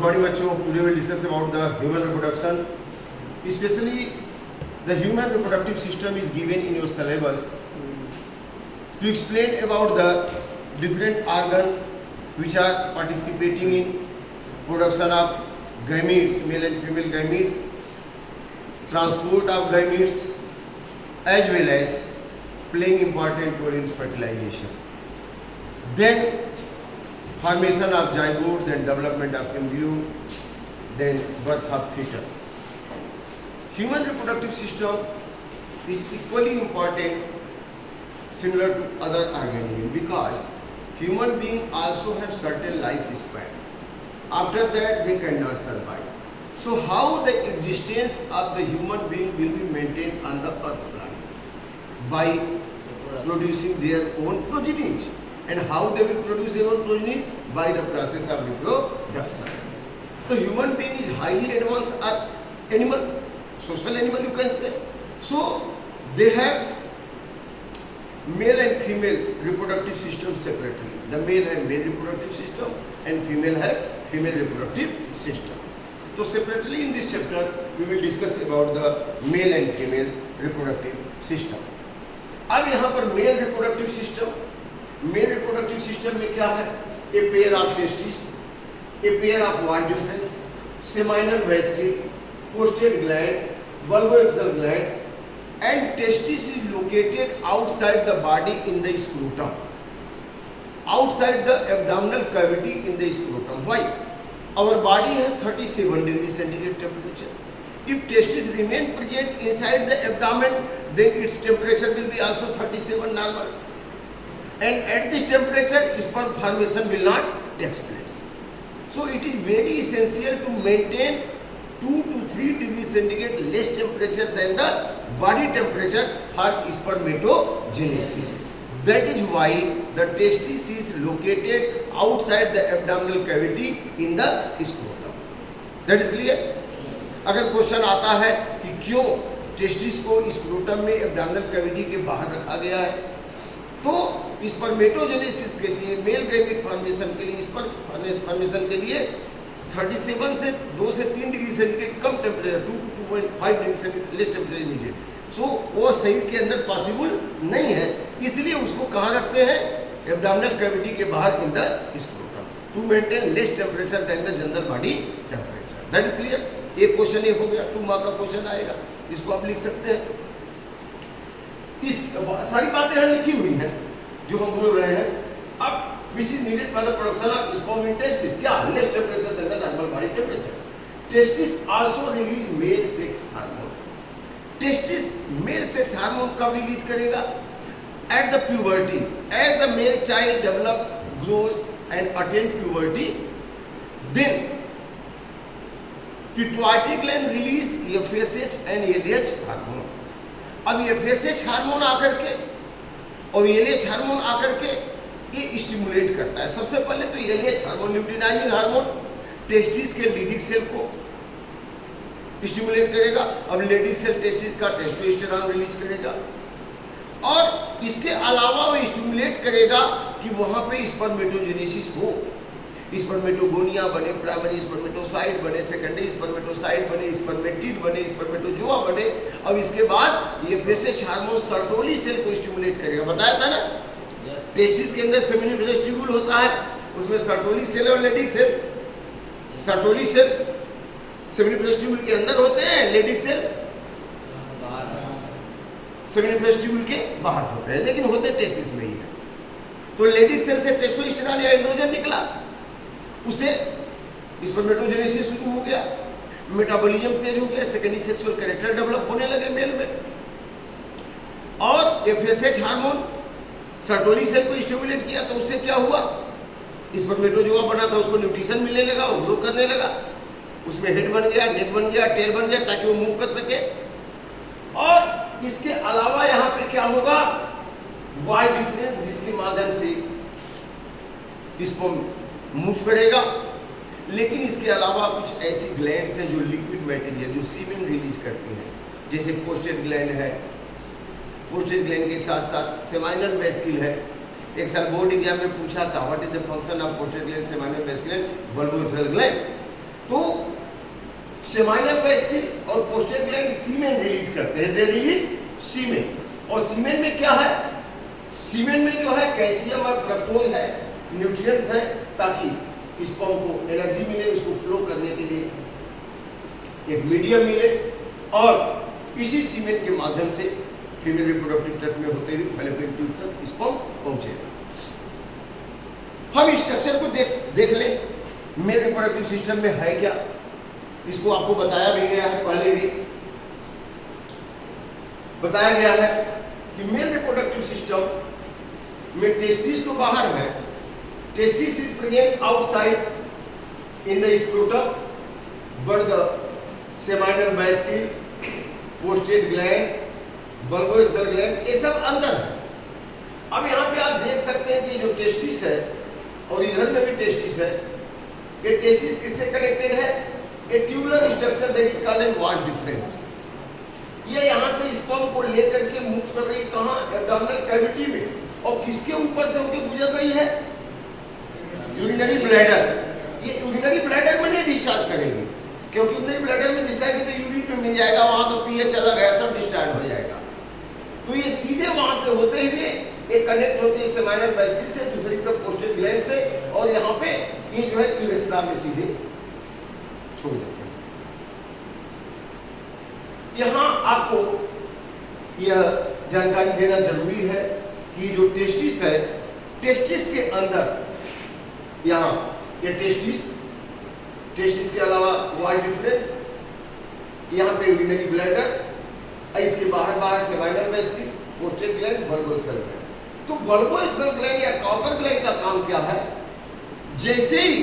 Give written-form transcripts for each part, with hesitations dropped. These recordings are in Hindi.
morning बच्चों, today we will discuss about the human reproduction. Especially the human reproductive system is given in your syllabus to explain about the different organ which are participating in production of gametes, male and female gametes, transport of gametes, as well as playing important role in fertilization. Then formation of zygote, then development of embryo, then birth of fetus. Human reproductive system is equally important similar to other organisms because human beings also have certain lifespan. After that they cannot survive. So how the existence of the human being will be maintained on the earth planet? By producing their own progenies. And how they will produce their own progenies? By the process of reproduction. So human being is highly advanced animal, social animal you can say. So they have male and female reproductive system separately. The male have male reproductive system and female have female reproductive system. So separately in this chapter we will discuss about the male and female reproductive system. अब यहाँ पर मेल रिप्रोडक्टिव सिस्टम में क्या है? A pair of testis, a pair of vas deferens, seminal vesicle, prostate gland, bulbourethral gland, and testis is located outside the body in the scrotum, outside the abdominal cavity in the scrotum. Why? Our body है 37 degree centigrade temperature. If testis remain present inside the abdomen, then its temperature will be also 37 normal. And at this temperature, sperm formation will not take place. So it is very essential to maintain 2 to 3 degrees centigrade less temperature than the body temperature for spermatogenesis. That is why the testis is located outside the abdominal cavity in the scrotum. That is clear? अगर क्वेश्चन आता है कि क्यों टेस्टिस को स्क्रोटम में एब्डोमिनल कैविटी के बाहर रखा गया है, तो स्पर्मेटोजेनेसिस के लिए, मेल गैमेट फॉर्मेशन के लिए, स्पर्म फॉर्मेशन के लिए 37 से 2 से 3 डिग्री सेंटीग्रेड कम temperature, 2 to 2.5 degree centigrade less temperature needed. So वो शरीर के अंदर पॉसिबल नहीं है, इसलिए उसको कहाँ रखते हैं? एब्डोमिनल कैविटी के बाहर in the scrotum to maintain less temperature then the general body temperature. That is clear. एक क्वेश्चन ये हो गया, 2 मार्क का क्वेश्चन आएगा, इसको आप लिख सकते हैं. इस सारी बातें यहाँ लिखी हुई हैं जो हम बोल रहे हैं. अब which is needed for the production of sperm in testis, क्या? Less temperature then the normal body temperature. Testis also release male sex hormone. Testis male sex hormone कब रिलीज करेगा? At the puberty. As the male child develop, grows and attain puberty, then pituitary gland release FSH and LH hormone. अब एफएसएच हार्मोन आकर के और एलएच हार्मोन आकर के ये स्टिमुलेट करता है. सबसे पहले तो LH hormone, luteinizing hormone, testis के लीडिंग सेल को स्टिमुलेट करेगा. अब लीडिंग सेल टेस्टिस का टेस्टोस्टेरोन रिलीज करेगा और इसके अलावा वो स्टिमुलेट करेगा कि वहां पे स्पर्मेटोजेनेसिस हो, स्पर्मेटोगोनिया बने, प्राइमरी स्पर्मेटोसाइट बने, सेकेंडरी स्पर्मेटोसाइट बने, स्पर्मेटिड बने, स्पर्मेटोजोआ बने. अब इसके बाद ये एफएसएच हार्मोन सर्टोली सेल को स्टिमुलेट करेगा. बताया था ना? टेस्टिस के अंदर सेमिनिफेरस ट्यूब्यूल होता है, उसमें सर्टोली सेल और Leydig cell. Sertoli cell seminiferous tubule के अंदर होते हैं, लेडिक सेल सेमिनिफेरस ट्यूब्यूल के बाहर होते हैं, लेकिन होते टेस्टिस में ही है. तो लेडिक सेल से टेस्टोस्टेरोन या एंड्रोजन निकला, उसे स्पर्मेटोजेनेसिस शुरू हो गया, मेटाबॉलिज्म तेज हो गया, सेकेंडरी सेक्सुअल कैरेक्टर डेवलप होने लगे मेल में. और एफएसएच हार्मोन सर्टोली सेल को स्टिमुलेट किया, तो उससे क्या हुआ? स्पर्मेटोजोआ बना था, उसको न्यूट्रिशन मिलने लगा, वो ग्रो करने लगा, उसमें हेड बन गया, नेक बन गया, टेल बन गया, ताकि वो मूव कर सके. और इसके अलावा यहाँ पे क्या होगा? वाई डिफरेंस, जिसके माध्यम से इसको मूव करेगा. लेकिन इसके अलावा कुछ ऐसी ग्लैंड्स हैं जो लिक्विड मटेरियल, जो सीमेन रिलीज करती हैं, जैसे पोस्टेड ग्लैंड है. पोस्टेड ग्लैंड के साथ साथ सेमाइनल वेसिकल है. एक साल बोर्ड एग्जाम में पूछा था, what is the function of prostate gland, seminal vesicle, bulbourethral gland. तो सेमाइनल वेसिकल और पोस्टेड ग्लैंड सीमेन रिलीज करते हैं, दे रिलीज सीमेन। और सीमेन में क्या है, सीमेन में जो है कैल्शियम और फ्रक्टोज है, न्यूट्रिएंट्स है, ताकि स्पर्म को एनर्जी मिले, उसको फ्लो करने के लिए एक मीडियम मिले, और इसी सीमेन के माध्यम से फीमेल रिप्रोडक्टिव ट्रैक्ट में होते हुए फैलोपियन ट्यूब तक स्पर्म पहुंचेगा। हम स्ट्रक्चर को देख लें, मेल रिप्रोडक्टिव सिस्टम में है क्या, इसको आपको बताया भी गया है, पहले भी बताया गया है कि मेल रिप्रोडक्टिव सिस्टम में टेस्टिस तो बाहर है, testis is present outside in the scrotum, but the seminal vesicle, prostate gland, bulbourethral gland, ये सब अंदर है। अब यहाँ पे आप देख सकते हैं कि जो टेस्टिस है और इधर में भी टेस्टिस है, ये टेस्टिस किससे कनेक्टेड है, a tubular structure that is called as vas deferens. ये यहाँ से स्पर्म को लेकर के मूव कर रही है कहाँ, एब्डोमिनल कैविटी में, और किसके ऊपर से होकर गुजर रही है, यूरिनरी ब्लैडर। ये यूरिनरी ब्लैडर में नहीं डिस्चार्ज करेगी, क्योंकि यूरिनरी ब्लैडर में डिस्चार्ज तो यूरिन में मिल जाएगा, वहां तो पीएच अलग है, सब डिस्चार्ज हो जाएगा। तो ये सीधे वहां से होते हुए एक कनेक्ट होती है सेमाइनल वेसिकल से, दूसरी तरफ पोस्टेड ग्लैंड से, और यहाँ पे ये जो है यूरेथ्रा में सीधे छोड़ देते हैं। यहाँ आपको यह जानकारी देना जरूरी है कि जो टेस्टिस है, टेस्टिस के अंदर यहाँ ये टेस्टिस के अलावा वाल डिफरेंस, यहाँ पे यूरिनरी ब्लैडर, इसके बाहर seminal vesicle, prostate gland, bulbourethral gland. तो बल्बोएक्सल ग्लैंड या कॉपर ग्लैंड का काम क्या है, जैसे ही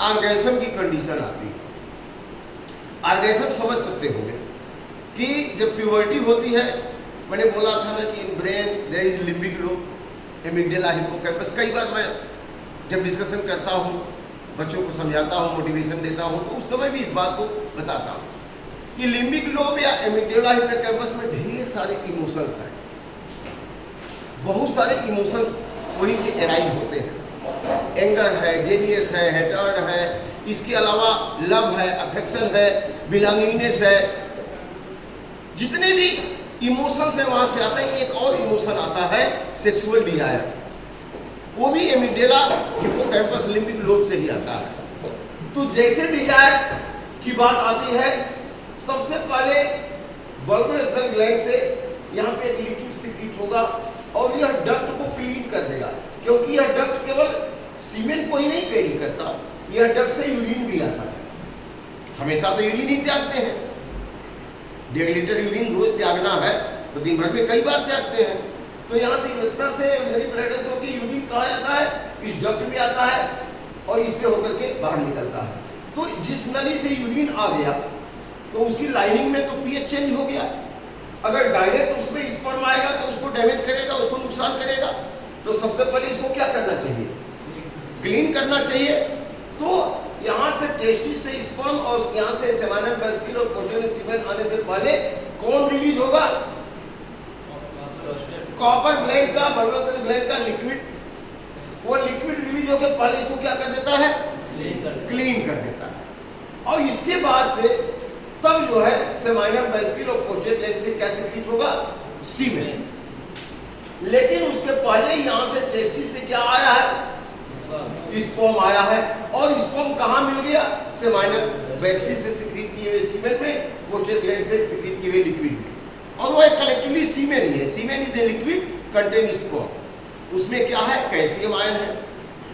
ऑर्गेज्म की कंडीशन आती है, ऑर्गेज्म समझ सकते होंगे कि जब प्यूबर्टी होती है, मैंने बोला था ना कि in brain there is limbic lobe, amygdala, hippocampus. कई बार मैं जब डिस्कशन करता हूँ, बच्चों को समझाता हूँ, मोटिवेशन देता हूँ, तो उस समय भी इस बात को बताता हूँ कि लिम्बिक लोब या एमिगडाला, हिप्पोकैम्पस में ढेर सारे इमोशंस हैं, बहुत सारे इमोशंस वहीं से एराइज होते हैं। एंगर है, जेलियस है, हेटर्ड है, इसके अलावा लव है, अफेक्शन है, बिलोंगिंगनेस है, जितने भी इमोशंस है वहां से आते हैं। एक और इमोशन आता है सेक्सुअल डिजायर, वो भी एमिगडाला, हिप्पोकैम्पस, लिम्बिक लोब से ही आता है। तो जैसे डिजायर की बात आती है, सबसे पहले बल्बोएक्सल ग्लैंड से यहाँ पे एक लिक्विड सीक्रेट होगा और यह डक्ट को क्लीन कर देगा, क्योंकि यह डक्ट केवल सीमेन को ही नहीं कैरी करता, यह डक्ट से यूरिन भी आता है। हमेशा तो यूरिन ही त्यागते हैं, 1.5 लीटर यूरिन रोज त्यागना है तो दिन भर में कई बार त्यागते हैं। तो यहाँ से यूरेथ्रा से, यूरिनरी ब्लैडर से होकर यूरिन कहाँ जाता है, इस डक्ट में आता है और इससे होकर के बाहर निकलता है। तो जिस नली से यूरिन आ गया तो उसकी लाइनिंग में तो पीएच चेंज हो गया। अगर डायरेक्ट उसमें स्पर्म आएगा तो उसको डैमेज करेगा, उसको नुकसान करेगा। तो सबसे पहले इसको क्या करना चाहिए, क्लीन करना चाहिए। तो यहाँ से टेस्टिस से स्पर्म और यहाँ से सेमाइनल वेसिकल और पोस्टेड सीमेन आने से पहले कौन रिलीज होगा, कॉपर ग्लैंड का, बल्बोएक्सल ग्लैंड का लिक्विड। वो लिक्विड रिलीज होकर पहले इसको क्या कर देता है, क्लीन कर देता है। और इसके बाद से तब जो है सेमाइनल वेसिकल और पोस्टेड ग्लैंड से क्या सीक्रेट होगा, सीमेन। लेकिन उसके पहले यहाँ से टेस्टिस से क्या आया है, स्पर्म आया है। और स्पर्म कहाँ मिल गया, सेमाइनल वेसिकल से सीक्रेट किए हुए सीमेन में, पोस्टेड ग्लैंड से सीक्रेट किए हुए लिक्विड में। और वो कलेक्टिवली सीमेन ही है। Semen is a liquid contain sperm. उसमें क्या है, कैल्शियम आयन है,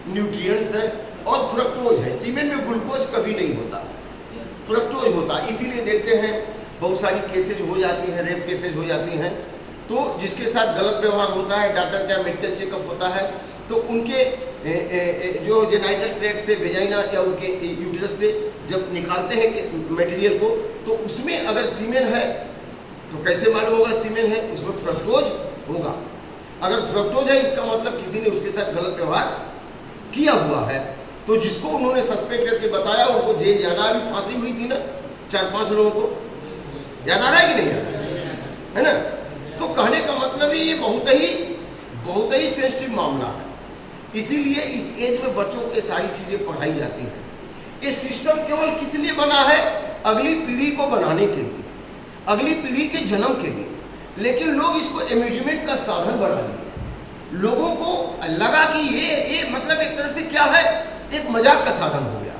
न्यूट्रिएंट्स है और फ्रक्टोज है। सीमेन में ग्लूकोज कभी नहीं होता, फ्रक्टोज होता है। इसीलिए देखते हैं बहुत सारी केसेज हो जाती हैं, रेप केसेज हो जाती हैं, तो जिसके साथ गलत व्यवहार होता है, डॉक्टर का मेडिकल चेकअप होता है, तो उनके जो जेनाइटल ट्रैक्ट से, वेजाइना या उनके यूट्रस से जब निकालते हैं मटेरियल को, तो उसमें अगर सीमेन है तो कैसे मालूम होगा सीमेन है, उसमें फ्रक्टोज होगा। अगर फ्रक्टोज है इसका मतलब किसी ने उसके साथ गलत व्यवहार किया हुआ है। तो जिसको उन्होंने सस्पेक्ट करके बताया उनको जेल जाना, अभी फांसी हुई थी ना 4-5 लोगों को, याद आ रहा है कि नहीं, है ना। तो कहने का मतलब ये बहुत ही सेंसिटिव मामला है। इसीलिए इस एज में बच्चों को सारी चीजें पढ़ाई जाती हैं। ये सिस्टम केवल किस लिए बना है? अगली पीढ़ी को बनाने के लिए, अगली पीढ़ी के जन्म के लिए। लेकिन लोग इसको एम्यूजमेंट का साधन बना लिए। लोगों को लगा कि ये मतलब एक तरह से क्या है, एक मजाक का साधन हो गया,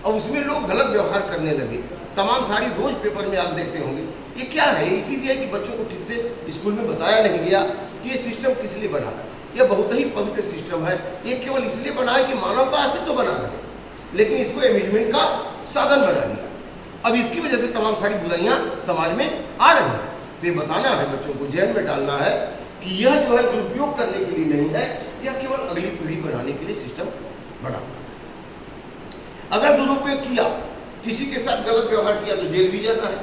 और उसमें लोग गलत व्यवहार करने लगे। तमाम सारी रोज पेपर में आप देखते होंगे ये क्या है, इसीलिए कि बच्चों को ठीक से स्कूल में बताया नहीं गया कि ये सिस्टम किस लिए बना है। यह बहुत ही पवित्र सिस्टम है। ये केवल इसलिए बना है कि मानव का अस्तित्व बना है, लेकिन इसको एम्यूजमेंट का साधन बना लिया। अब इसकी वजह से तमाम सारी बुराइयां समाज में आ रही हैं। तो ये बताना है बच्चों को, जहन में डालना है कि यह जो है दुरुपयोग करने के लिए नहीं है, यह केवल अगली पीढ़ी बनाने के लिए सिस्टम बना है। अगर दुरुपयोग किया, किसी के साथ गलत व्यवहार किया तो जेल भी जाना है,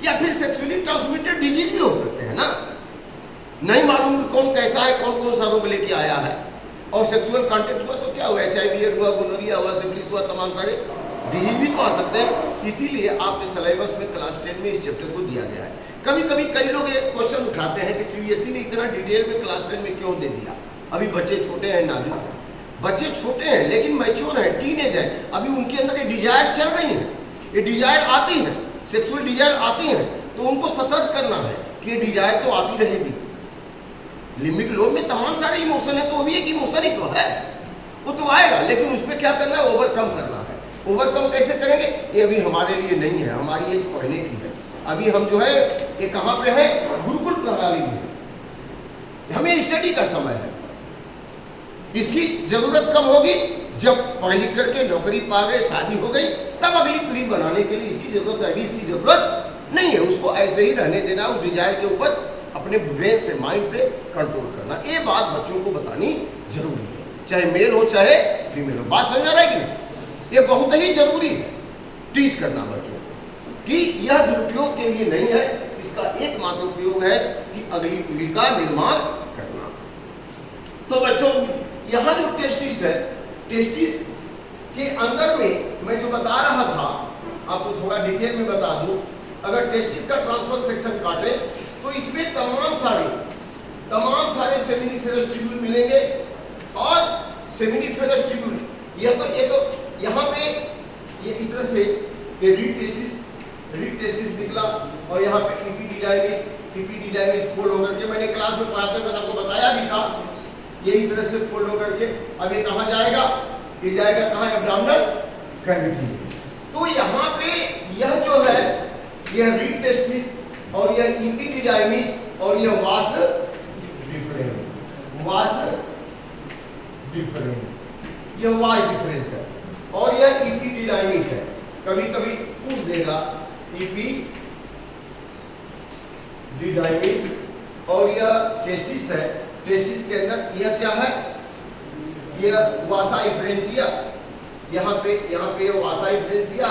या फिर सेक्सुअली ट्रांसमिटेड डिजीज भी हो सकते हैं ना। नहीं मालूम कौन कैसा है, कौन कौन सा रोग लेके आया है, और सेक्सुअल कांटेक्ट हुआ तो क्या हुआ, HIV हुआ, गोनोरिया हुआ, सिफिलिस हुआ, तमाम सारे डिजीज भी तो आ सकते हैं। इसीलिए आपके सिलेबस में क्लास 10 में इस चैप्टर को दिया गया है। कभी कभी कई लोग ये क्वेश्चन उठाते हैं कि CBSE ने इतना डिटेल में क्लास 10 में क्यों दे दिया। अभी बच्चे छोटे हैं, नाजुक हैं, बच्चे छोटे हैं लेकिन मैच्योर हैं, टीनेज है, अभी उनके अंदर ये डिजायर चल रही है, ये डिजायर आती है, सेक्सुअल डिजायर आती है, तो उनको सतर्क करना है कि ये डिजायर तो आती रहेगी। लिम्बिक लोब में तमाम सारे इमोशन है, तो वो भी एक इमोशन ही तो है, वो तो आएगा, लेकिन उसमें क्या करना है, ओवरकम करना है। ओवरकम कैसे करेंगे, ये अभी हमारे लिए नहीं है, हमारी एज पढ़ने की है। अभी हम जो है ये कहाँ पे है, गुरुकुल प्रणाली में, हमें स्टडी का समय है। इसकी जरूरत कब होगी, जब पढ़ लिख करके नौकरी पा गए, शादी हो गई, तब अगली पीढ़ी बनाने के लिए इसकी जरूरत है। अभी इसकी जरूरत नहीं है, उसको ऐसे ही रहने देना, उस डिजायर के ऊपर अपने ब्रेन से, माइंड से कंट्रोल करना। ये बात बच्चों को बतानी जरूरी है, चाहे मेल हो चाहे फीमेल हो। बात समझ आ रहा है कि नहीं? ये बहुत ही जरूरी है टीच करना बच्चों को कि यह दुरुपयोग के लिए नहीं है, इसका एकमात्र उपयोग है कि अगली पीढ़ी का निर्माण करना। तो बच्चों यहाँ जो टेस्टिस है, टेस्टिस के अंदर में मैं जो बता रहा था आपको थोड़ा डिटेल में बता दूं। अगर टेस्टिस का ट्रांसवर्स सेक्शन काटे तो इसमें तमाम सारे सेमिनिफेरस ट्यूब्यूल मिलेंगे, और सेमिनिफेरस ट्यूब्यूल ये तो यहाँ पे ये इस तरह से ये रीड टेस्टिस निकला, और यहाँ पे इपिडिडाइमिस फोल्ड होकर के, मैंने क्लास में पढ़ाते वक्त आपको बताया भी था, ये इस तरह से फोल्ड होकर के अब ये कहाँ जाएगा, ये जाएगा कहाँ, एब्डोमिनल कैविटी। तो यहाँ पे यह जो है, यह रीड टेस्टिस और यह इपिडिडाइमिस और यह वास डिफरेंस, यह वाई डिफरेंस है, और यह इपिडिडाइमिस है। कभी कभी पूछ देगा इपिडिडाइमिस, और यह टेस्टिस है, टेस्टिस के अंदर यह क्या है, यह वासा इफ्रेंटिया, यहाँ पे वासा इफ्रेंटिया,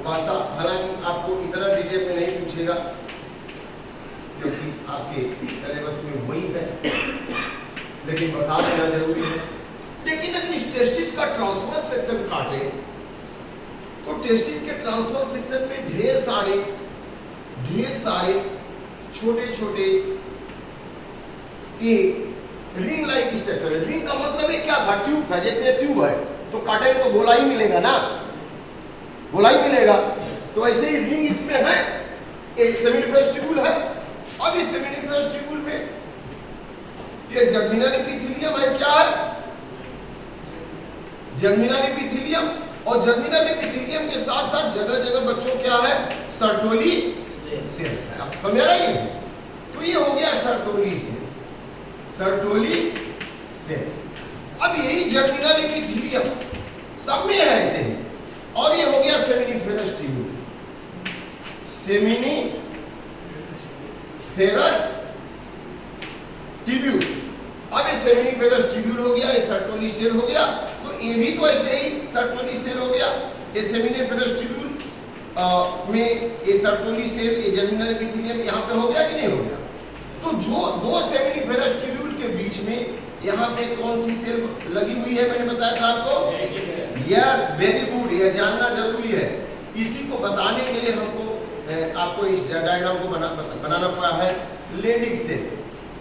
वासा, हालांकि आपको इतना डिटेल में नहीं पूछेगा क्योंकि आपके सिलेबस में वही है, लेकिन बता देना जरूरी है। लेकिन अगर इस टेस्टिस का ट्रांसवर्स सेक्शन काटे तो टेस्टिस के ट्रांसवर्स सेक्शन में ढेर सारे छोटे ये रिंग लाइक स्ट्रक्चर है। रिंग का मतलब ये क्या था, ट्यूब था, जैसे ट्यूब है तो काटेंगे तो गोला ही मिलेगा ना, गोला ही मिलेगा। तो ऐसे ही रिंग इसमें है, एक सेमिनिफेरस ट्यूब्यूल है। अब इस सेमिनिफेरस ट्यूब्यूल में ये जर्मिनल एपिथेलियम है, क्या है, जर्मिनल एपिथेलियम, और जर्मिनल एपिथेलियम के साथ साथ जगह जगह बच्चों क्या है, सर्टोली सेल्स है। आप समझ रहे हैं? तो ये हो गया सर्टोली सेल। अब यही जर्मिनल एपिथेलियम सब में है ऐसे ही, और ये हो गया सेमिनिफेरस ट्यूब्यूल, सेमिनिफेरस ट्यूब्यूल। अब ये सेमिनिफेरस ट्यूब्यूल हो गया, ये सर्टोली सेल हो गया, तो ये भी तो ऐसे ही सर्टोली सेल हो गया। ये सेमिनिफेरस ट्यूब्यूल में ये सर्टोली सेल, ये जर्मिनल एपिथेलियम यहाँ पे हो गया कि नहीं हो गया। तो जो दो सेमिनिफेरस ट्यूब्यूल के बीच में यहाँ पे कौन सी सेल लगी हुई है, मैंने बताया था आपको। यस, वेरी गुड, यह जानना जरूरी है। इसी को बताने के लिए हमको आपको इस डायग्राम को बनाना पड़ा है, लेडिक सेल,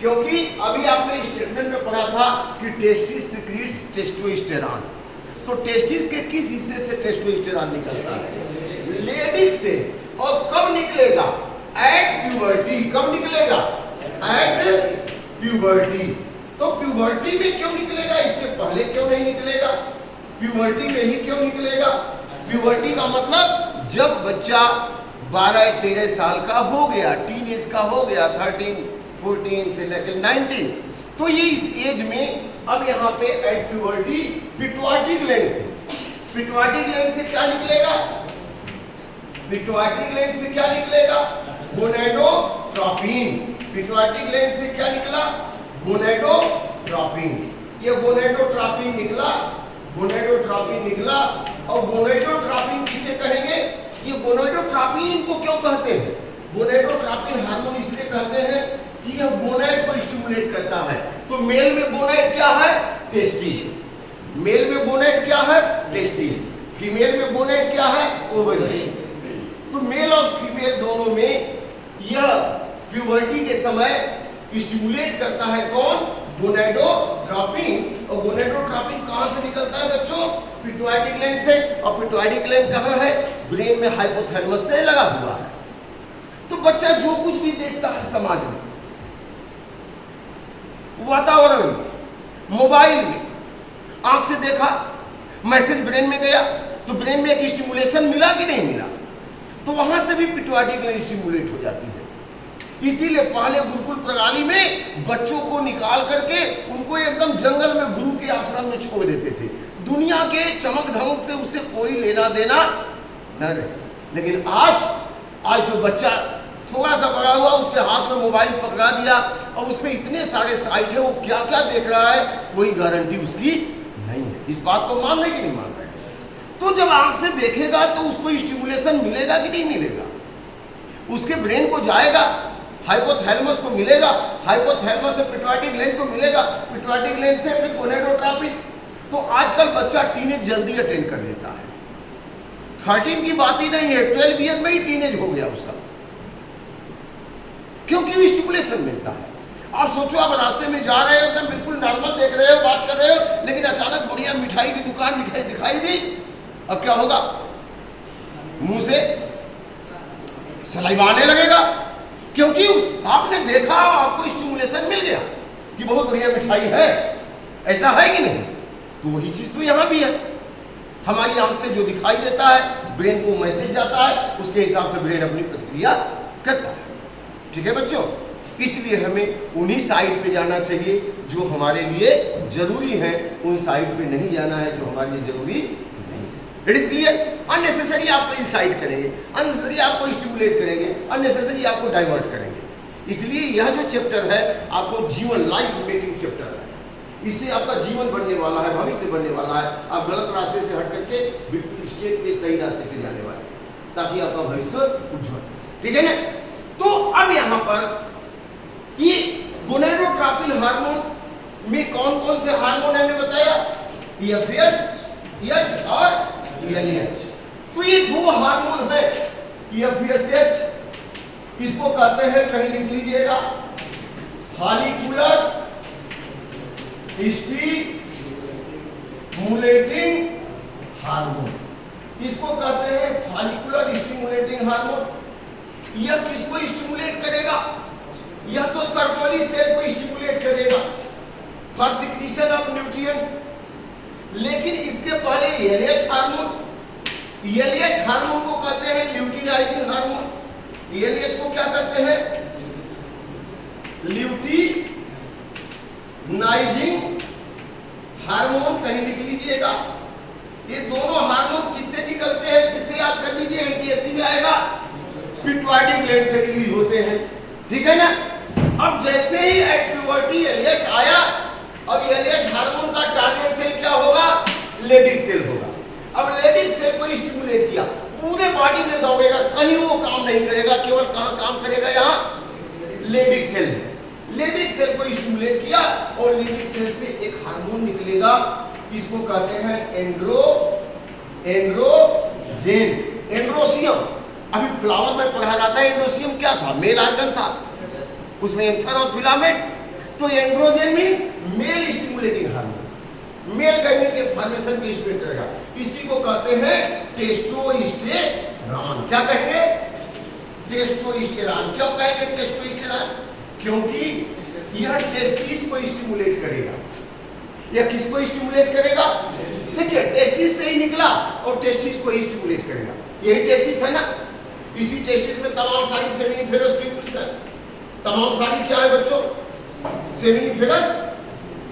क्योंकि अभी आपने स्टेटमेंट में पढ़ा था कि टेस्टिस सिक्रीट्स टेस्टोस्टेरॉन। तो टेस्टिस के किस हिस्से से टेस्टोस्टेरॉन निकलता है? लेडीज से। और कब निकलेगा? At puberty. कब निकलेगा? At puberty. तो प्यूबर्टी में क्यों निकलेगा? इसके पहले क्यों नहीं निकलेगा? प्यूबर्टी में ही क्यों निकलेगा? प्यूबर्टी का मतलब जब बच्चा 12-13 साल का हो गया, टीनेज का हो गया, 13-14 से लेकर 19, तो ये इस एज में अब यहाँ पे एट प्यूबर्टी पिट्यूटरी ग्लैंड से, पिट्यूटरी ग्लैंड से क्या निकलेगा? पिट्यूटरी ग्लैंड से क्या निकलेगा? गोनेडोट्रोपिन। पिट्यूटरी ग्लैंड से क्या निकला? गोनेडोट्रोपिन। ये गोनेडोट्रोपिन निकला, गोनेडोट्रोपिन निकला। और गोनेडोट्रोपिन किसे कहेंगे? ये गोनेडोट्रोपिन इनको क्यों कहते हैं? गोनेडोट्रोपिन हार्मोन इसलिए कहते हैं कि यह गोनेड को स्टिमुलेट करता है। तो मेल में गोनेड क्या है? टेस्टिस। मेल में गोनेड क्या है? टेस्टिस। फीमेल में गोनेड क्या है? ओवरी। तो मेल और फीमेल दोनों में यह प्यूबर्टी के समय स्टिमुलेट करता है कौन? गोनेडोट्रोपिन। और गोनेडोट्रोपिन कहां से निकलता है बच्चों? पिट्यूटरी ग्लैंड से। और पिट्यूटरी ग्लैंड कहां है? ब्रेन में हाइपोथैलेमस से लगा हुआ है। तो बच्चा जो कुछ भी देखता है समाज में, वातावरण में, मोबाइल में, आंख से देखा, मैसेज ब्रेन में गया, तो ब्रेन में एक स्टिमुलेशन मिला कि नहीं मिला? तो वहां से भी पिट्यूटरी ग्लैंड स्टिमुलेट हो जाती है। इसीलिए पहले गुरुकुल प्रणाली में बच्चों को निकाल करके उनको एकदम जंगल में गुरु के आश्रम में छोड़ देते थे। दुनिया के चमक धमक से उसे कोई लेना देना न रहे। लेकिन आज जो बच्चा थोड़ा सा बड़ा हुआ, उसके हाथ में मोबाइल पकड़ा दिया और उसमें इतने सारे साइट है, वो क्या क्या देख रहा है कोई गारंटी उसकी नहीं है। इस बात को मान रहे कि नहीं मान रहे? तो जब आंख से देखेगा तो उसको स्टिमुलेशन मिलेगा कि नहीं मिलेगा? उसके ब्रेन को जाएगा, हाइपोथैलेमस को मिलेगा, हाइपोथैलेमस से पिट्यूटरी ग्लैंड को मिलेगा, पिट्यूटरी ग्लैंड से फिर गोनेडोट्रोपिन। तो आजकल बच्चा टीनेज जल्दी अटेंड कर लेता है। 13 की बात ही नहीं है, 12 ईयर में ही टीनेज हो गया उसका, क्योंकि स्टिमुलेशन मिलता है। आप सोचो, आप रास्ते में जा रहे हो, एकदम बिल्कुल नॉर्मल देख रहे हो, बात कर रहे हो, लेकिन अचानक बढ़िया मिठाई की दुकान दिखाई दी, अब क्या होगा? मुंह से सलाइवा आने लगेगा, क्योंकि आपने देखा, आपको स्टिमुलेशन मिल गया कि बहुत बढ़िया मिठाई है। ऐसा है कि नहीं? तो वही चीज तो यहां भी है। हमारी आंख से जो दिखाई देता है, ब्रेन को मैसेज जाता है, उसके हिसाब से ब्रेन अपनी प्रतिक्रिया करता है। ठीक है बच्चों? इसलिए हमें उन्हीं साइड पे जाना चाहिए जो हमारे लिए जरूरी है, उन साइड पे नहीं जाना है जो हमारे लिए जरूरी नहीं है। It is clear? अननेसेसरी आपको इंसाइट करेंगे, अननेसेसरी आपको स्टिमुलेट करेंगे, अननेसेसरी आपको डाइवर्ट करेंगे। इसलिए यह जो चैप्टर है आपको जीवन, लाइफ मेकिंग चैप्टर है। इससे आपका जीवन बनने वाला है, भविष्य बनने वाला है। आप गलत रास्ते से हट करके बिल्कुल स्ट्रेट पे, सही रास्ते पे जाने वाले हैं, ताकि आपका भविष्य उज्जवल। ठीक है ना? तो अब यहाँ पर ये गोनेडोट्रोपिन हार्मोन में कौन कौन से हार्मोन हमने बताया? EFS, EH और LH। तो ये दो हार्मोन है, EFSH, इसको कहते हैं, कहीं लिख लीजिएगा, फॉलिकुलर स्टिमुलेटिंग हार्मोन। इसको कहते हैं फॉलिकुलर स्टिमुलेटिंग हार्मोन। यह किसको स्टिमुलेट करेगा? यह तो सर्कुलरी सेल को स्टिमुलेट करेगा फॉर सिक्रीशन ऑफ न्यूट्रिएंट्स। लेकिन इसके पहले LH हार्मोन, LH हार्मोन को कहते हैं ल्यूटिनाइजिंग हार्मोन। LH को क्या कहते हैं? ल्यूटिनाइजिंग हार्मोन, कहीं लिख लीजिएगा। ये दोनों हार्मोन किससे निकलते हैं? फिर से याद कर लीजिए, NTSC में आएगा, पिट्यूटरी ग्लैंड से रिलीज होते हैं। ठीक है ना? अब जैसे ही एट प्यूबर्टी LH आया, अब LH हार्मोन का टारगेट सेल क्या होगा? लेडिक सेल होगा। अब लेडिक सेल को स्टिमुलेट किया, पूरे बॉडी में दौड़ेगा, कहीं वो काम नहीं करेगा, केवल कहां काम करेगा? यहाँ लेडिक सेल में। लेडिक सेल को स्टिमुलेट किया और लेडिक सेल से एक हार्मोन निकलेगा, इसको कहते हैं एंड्रोजेन, एंड्रोसियम। अभी फ्लावर में पढ़ा जाता है, एंड्रोसियम क्या था? मेल ऑर्गन था, उसमें एंथर और फिलामेंट। तो androgen means male stimulating hormone. Male gamete के फॉर्मेशन को स्टिमुलेट करेगा। इसी को कहते हैं टेस्टोस्टेरॉन। क्या कहेंगे? टेस्टोस्टेरॉन। क्यों कहेंगे टेस्टोस्टेरॉन? क्योंकि यह टेस्टिस को स्टिमुलेट करेगा। यह किसको स्टिमुलेट करेगा? देखिए टेस्टिस से ही निकला और टेस्टिस को स्टिमुलेट करेगा। यही टेस्टिस है ना। इसी टेस्टिस में तमाम सारी सेमिनिफेरस ट्यूब्यूल्स है। तमाम सारी क्या है बच्चों? Seminiferous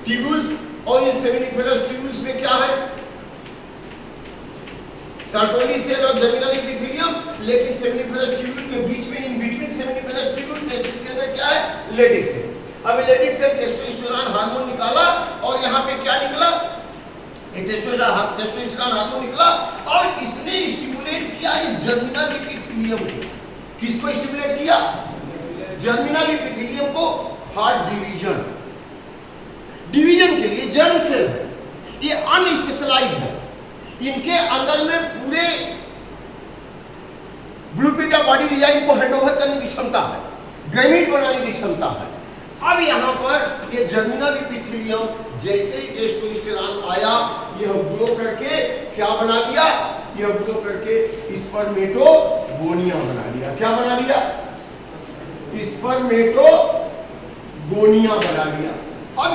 tubules. और ये सेमिनिफेरस ट्यूब्यूल्स में क्या है? सर्टोनी सेल और जर्मिनल एपिथेलियम। लेकिन सेमिनिफेरस ट्यूब्यूल के बीच में, in between seminiferous tubule testis के अंदर क्या है? Leydig cell. अब लेटिस सेल टेस्टोस्टेरोन हार्मोन निकाला और यहाँ पे क्या निकला? टेस्टोस्टेरोन हार्मोन निकला और इसने स्टिमुलेट किया इस जर्मिनल एपिथेलियम को। किसको स्टिमुलेट किया? जर्मिनल एपिथेलियम को फॉर डिवीजन। डिवीजन के लिए जर्म सेल है, ये अनस्पेशलाइज्ड है। इनके अंदर में पूरे ब्लूप्रिंट ऑफ बॉडी डिजाइन को हैंडओवर करने की क्षमता है, गैमीट बनाने की क्षमता है। अब यहाँ पर ये जर्मिनल एपिथेलियम जैसे ही टेस्टोस्टेरोन आया, यह ग्रो करके क्या बना लिया? यह ग्रो करके स्पर्मेटोगोनिया बना लिया। क्या बना लिया? स्पर्मेटोगोनिया बना लिया। अब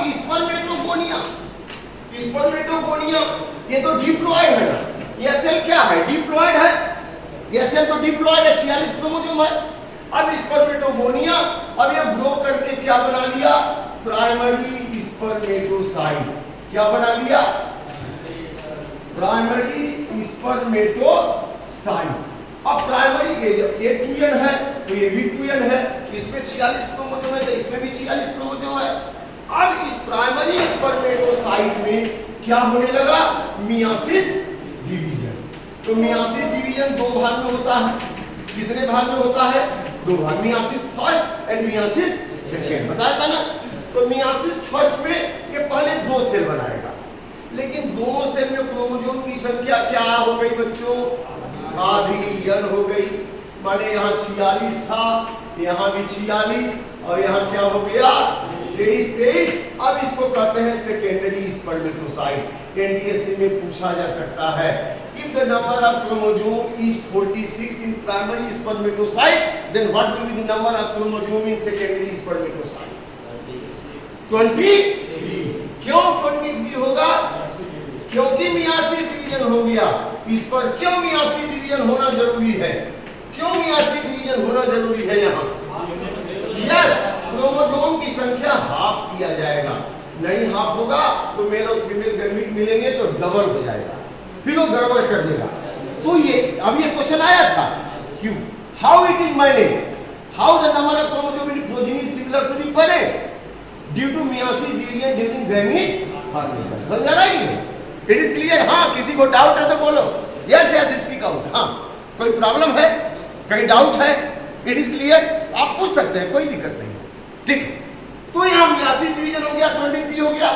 स्पर्मेटोगोनिया ये तो डिप्लॉयड है ना। यह सेल क्या है? डिप्लॉयड है। यह सेल तो डिप्लॉयड है, 46 क्रोमोसोम है। अब स्पर्मेटोगोनिया, अब यह ग्रो करके क्या बना लिया? Primary spermatocyte. क्या बना लिया? Primary spermatocyte. अब प्राइमरी ये 2n है तो ये भी 2n है। इसमें 46 क्रोमोसोम है तो इसमें भी 46 क्रोमोसोम है। अब इस प्राइमरी स्पर्मेटोसाइट में क्या होने लगा? Myiasis division. तो मियासिस डिवीजन दो भाग में होता है। कितने भाग में होता है? दो भाग। Myiasis first and myiasis second बताया था ना। तो मियासिस फर्स्ट में ये पहले दो सेल बनाएगा, लेकिन दोनों सेल में क्रोमोसोम की संख्या क्या हो गई बच्चों? आधी n हो गई। माने यहाँ 46 था, यहाँ भी 46 और यहाँ क्या हो गया? 23। अब इसको कहते हैं सेकेंडरी स्पर्मेटोसाइट। एनडीएससी में पूछा जा सकता है, if the number of chromosome is 46 in primary spermatocyte, then what will be the number of chromosome in secondary spermatocyte? 23। क्यों 23 होगा? क्योंकि मियासिस डिवीजन हो गया। इस पर क्यों मियासिस डिवीजन होना जरूरी है? क्यों मियासिस डिवीजन होना जरूरी है? यहाँ यस, क्रोमोसोम की संख्या हाफ किया जाएगा। नहीं हाफ होगा तो मेल और फीमेल गैमीट मिलेंगे तो डबल हो जाएगा, फिर वो गड़बड़ कर देगा। तो ये अब ये क्वेश्चन आया था कि how it is manage, how the number of chromosome in progeny is similar to the parent due to meiosis division during gamete formation. समझ रहा है? It is clear? हाँ, किसी को डाउट है तो बोलो। Yes yes speak out. हाँ, कोई प्रॉब्लम है? कहीं डाउट है? It is clear? आप पूछ सकते हैं, कोई दिक्कत नहीं। ठीक, तो यहाँ मियासिस डिवीजन हो गया, 23 हो गया।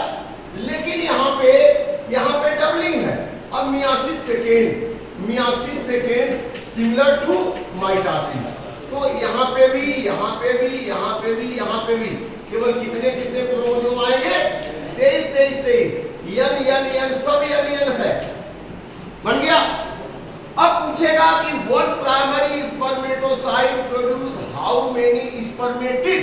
लेकिन यहाँ पे डबलिंग है। अब meiosis second similar to mitosis. तो यहाँ पे भी केवल कितने क्रोमोसोम आएंगे? 23 n सब n है। बन गया। अब पूछेगा कि one primary spermatocyte produce how many spermatid?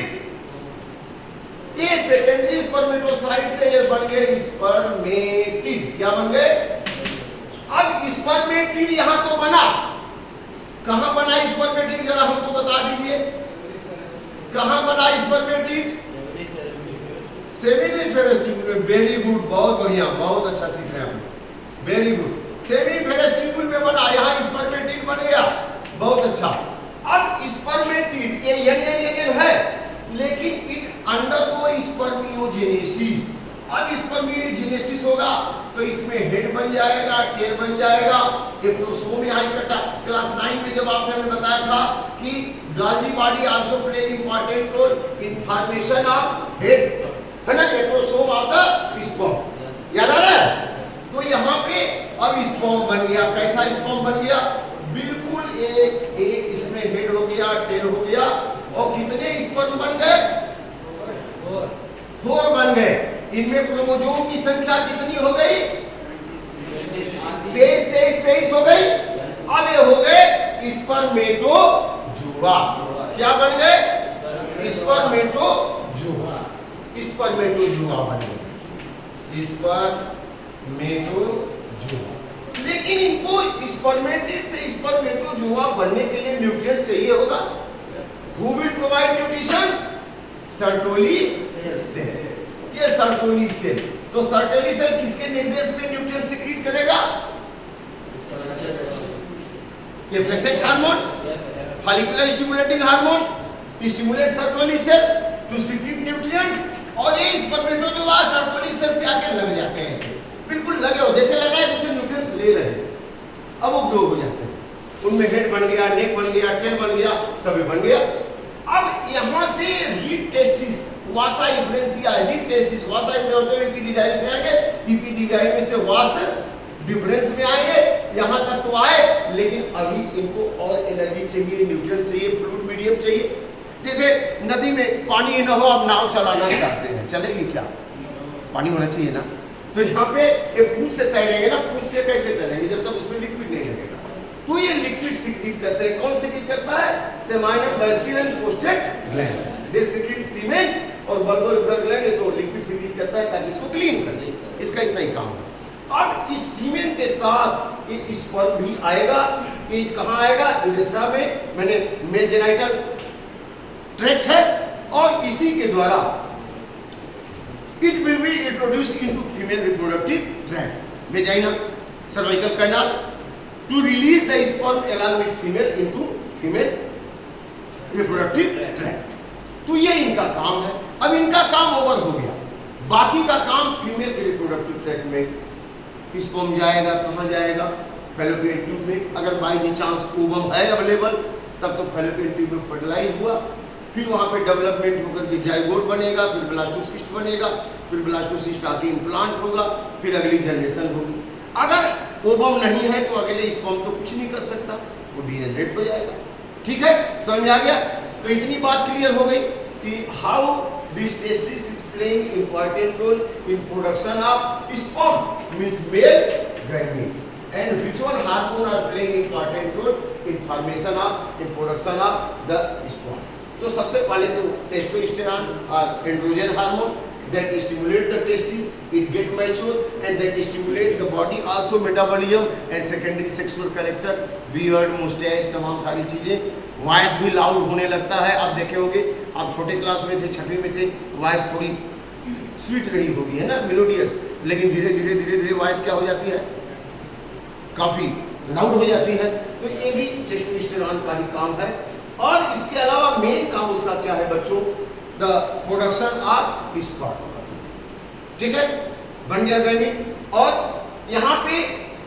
ये सेकेंडरी स्पर्मेटोसाइट से ये बन गए स्पर्मेटिड। क्या बन गए? अब स्पर्मेटिड यहां तो बना, कहां बना स्पर्मेटिड? जरा हमको बता दीजिए, कहां बना स्पर्मेटिड? सेमिनिफेरस ट्यूब्यूल में। वेरी गुड, बहुत बढ़िया, बहुत अच्छा सीख रहे हैं आप। वेरी गुड, सेमिनिफेरस ट्यूब्यूल में बना, यहाँ स्पर्मेटिड बन गया। बहुत अच्छा। अब स्पर्मेटिड ये n है, लेकिन इट अंडरगो स्पर्मियोजेनेसिस। अब स्पर्मियोजेनेसिस होगा तो इसमें हेड बन जाएगा, टेल बन जाएगा। ये क्रोमोसोम यहाँ इकट्ठा। क्लास 9 में जब आपने बताया था कि Golgi body also play important role in formation of head, है ना? क्रोमोसोम ऑफ द स्पर्म, याद आ रहा है? तो यहाँ पे अब स्पर्म बन गया। कैसा स्पर्म बन गया? बिल्कुल इसमें हेड हो गया, टेल हो गया। और कितने स्पर्म बन गए? 4 बन गए। इनमें क्रोमोसोम की संख्या कितनी हो गई? 23 हो गई। अब ये हो गए स्पर्मेटोजुआ। क्या बन गए? स्पर्मेटोजुआ बन गए, स्पर्मेटोजुआ। लेकिन इनको स्पर्मेटिड से स्पर्मेटोजुआ बनने के लिए न्यूट्रिएंट्स चाहिए होगा। Who will provide nutrition? Sertoli cell. ये सर्टोली सेल, तो सर्टोली सेल किसके निर्देश में न्यूट्रिएंट सीक्रेट करेगा? ये FSH hormone, follicular stimulating hormone stimulate Sertoli cell to secrete nutrients. और ये स्पर्मेटोजुआ सर्टोली सेल से आके लग जाते हैं, ऐसे बिल्कुल लगे हो, जैसे लगा है दूसरे न्यूट्रिएंट्स ले रहे हैं। अब वो ग्रो हो जाते हैं, उनमें हेड बन गया, नेक बन गया, टेल बन गया, सभी बन गया। अब यहां से रीड टेस्टिस वासा इन्फ्लुएंसिया, रीड टेस्टिस वासा में होते हुए एपिडिडाइम में आएंगे, एपिडिडाइम में से वास डिफरेंस में आएंगे, यहां तक तो आए। लेकिन अभी इनको और एनर्जी चाहिए, न्यूट्रिएंट चाहिए, फ्लूइड मीडियम चाहिए। जैसे नदी में पानी न हो, आप नाव चलाना चाहते हैं, चलेगी क्या? पानी होना चाहिए ना। तो यहाँ पे ये पूंछ से तैरेंगे ना, पूंछ से कैसे तैरेंगे जब तक उसमें लिक्विड नहीं लगेगा। तो ये लिक्विड सीक्रेट करते हैं। कौन सीक्रेट करता है? Seminal vesicle and prostate gland. They secrete semen और बल्बो एक्सुलर ग्लैंड, ये तो लिक्विड सीक्रेट करता है ताकि इसको क्लीन कर ले। इसका इतना ही काम है। अब इस सीमेन के साथ ये स्पर्म भी आएगा। ये कहाँ आएगा? यूरेथ्रा में, मैंने मेल जेनाइटल ट्रैक्ट है, और इसी के द्वारा it will be introduced into female reproductive tract, vagina, cervical canal, to release the sperm along with semen into female reproductive tract. तो ये इनका काम है। अब इनका काम ओवर हो गया, बाकी का काम फीमेल के रिप्रोडक्टिव ट्रैक्ट में। स्पर्म जाएगा, कहाँ जाएगा? फैलोपियन ट्यूब में। अगर बाई चांस ओवम है अवेलेबल, तब तो फैलोपियन ट्यूब में फर्टिलाइज हुआ, फिर वहाँ पे डेवलपमेंट होकर के जाइगोट बनेगा, फिर ब्लास्टोसिस्ट बनेगा, फिर ब्लास्टोसिस्ट आके इम्प्लांट होगा, फिर अगली जनरेशन होगी। अगर ओवम नहीं है तो अगले स्पर्म तो कुछ नहीं कर सकता, वो डीजेनरेट हो जाएगा। ठीक है, समझ में आ गया? तो इतनी बात क्लियर हो गई कि how this testis is playing important role in production of sperm means male gamete, and which one hormone are playing important role in formation of in production of the sperm. तो सबसे पहले तो टेस्टोस्टेरोन और androgen hormone that stimulate the testis, it get mature and that stimulate the body also metabolism and secondary sexual character, beard, mustache, तमाम सारी चीजें। वॉइस भी लाउड होने लगता है। आप देखे होंगे, आप छोटे क्लास में थे, छठवीं में थे, वॉइस थोड़ी स्वीट रही होगी, है ना, मेलोडियस, लेकिन धीरे धीरे वॉइस क्या हो जाती है? काफी लाउड हो जाती है। तो ये भी टेस्टोस्टेरोन का ही काम है। और इसके अलावा मेन काम उसका क्या है बच्चों? The production of sperm. ठीक है, बन गया गैमीट। और यहाँ पे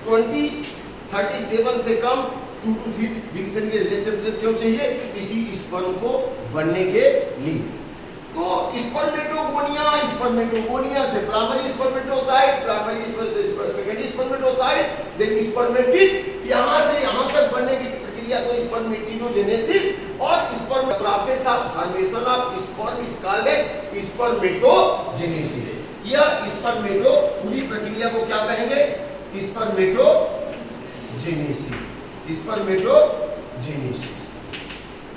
37 से कम 2 to 3 डिवीजन के रिलेशनशिप क्यों चाहिए? इसी स्पर्म को बनने के लिए। तो स्पर्मेटोगोनिया से primary spermatocyte, secondary spermatocyte, then spermatid, यहाँ से यहाँ तक बनने की प्रक्रिया को स्पर्मेटिडोजेनेसिस, और sperm process of formation of sperm is called as spermatogenesis. यह स्पर्मेटो पूरी प्रक्रिया को क्या कहेंगे? स्पर्मेटोजेनेसिस। स्पर्मेटोजेनेसिस।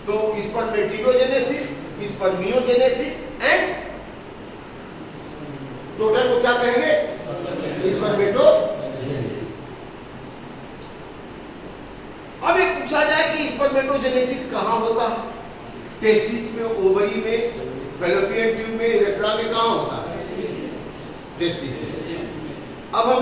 तो स्पर्मेटिडोजेनेसिस, स्पर्मियोजेनेसिस एंड टोटल को क्या कहेंगे? स्पर्मेटोजेनेसिस। अब एक पूछा जाए कि स्पर्मेटोजेनेसिस कहाँ होता है? टेस्टिस में, ओवरी में, फैलोपियन ट्यूब में, यूरेथ्रा में, कहाँ होता है? टेस्टिस में। अब हम